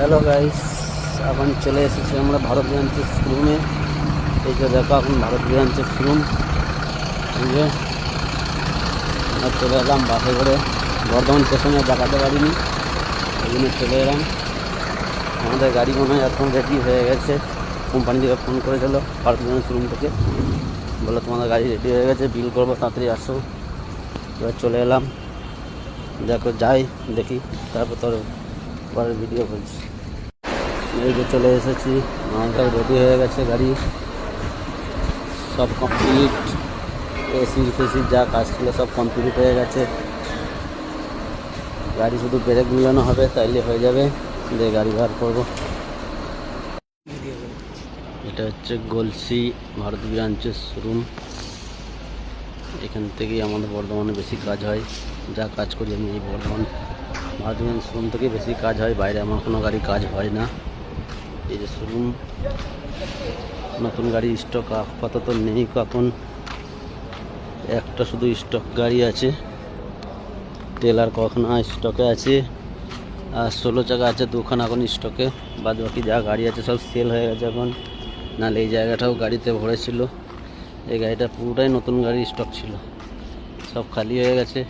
Hello guys, এখন চলে এসেছি আমরা ভারত ব্রাঞ্চের শোরুমে। এই যে দেখো, এখন ভারত ব্রাঞ্চের শোরুম। এই যে আমরা চলে এলাম বাসে করে, বর্ধমান স্টেশনে দেখাতে পারিনি, ওই জন্য চলে এলাম। আমাদের গাড়ি মনে হয় এখন রেডি হয়ে গেছে। কোম্পানি থেকে ফোন করেছিল ভারত ব্রাঞ্চের শোরুম থেকে, বলে তোমাদের গাড়ি রেডি হয়ে গেছে, বিল করবো, তাড়াতাড়ি আসো। এবার চলে এলাম, দেখো যাই দেখি, তারপর তোর পরের ভিডিও করছি। এই যে চলে এসেছি, আমাদের রেডি হয়ে গেছে গাড়ি, সব কমপ্লিট। এসি ফেসির যা কাজ ছিল সব কমপ্লিট হয়ে গেছে। গাড়ি শুধু ব্রেক মিলানো হবে, তাইলে হয়ে যাবে। দিয়ে গাড়ি বার করবো। এটা হচ্ছে গলসি ভারত ব্রাঞ্চের শোরুম। এখান থেকেই আমাদের বর্ধমানে বেশি কাজ হয়। যা কাজ করি আমি এই বর্ধমান ভারত ব্রাঞ্চ শোরুম থেকে বেশি কাজ হয়, বাইরে আমার কোনো গাড়ি কাজ হয় না। এই যে শোরুম, নতুন গাড়ি স্টক আপাতত নেই, এখন একটা শুধু স্টক গাড়ি আছে, টেলার কখনো স্টকে আছে, আর 16 চাকা আছে দুখানা এখন স্টকে। বাদ বাকি যা গাড়ি আছে সব সেল হয়ে গেছে এখন, নাহলে এই জায়গাটাও গাড়িতে ভরে ছিল। এই গাড়িটা পুরোটাই নতুন গাড়ি স্টক ছিল, সব খালি হয়ে গেছে।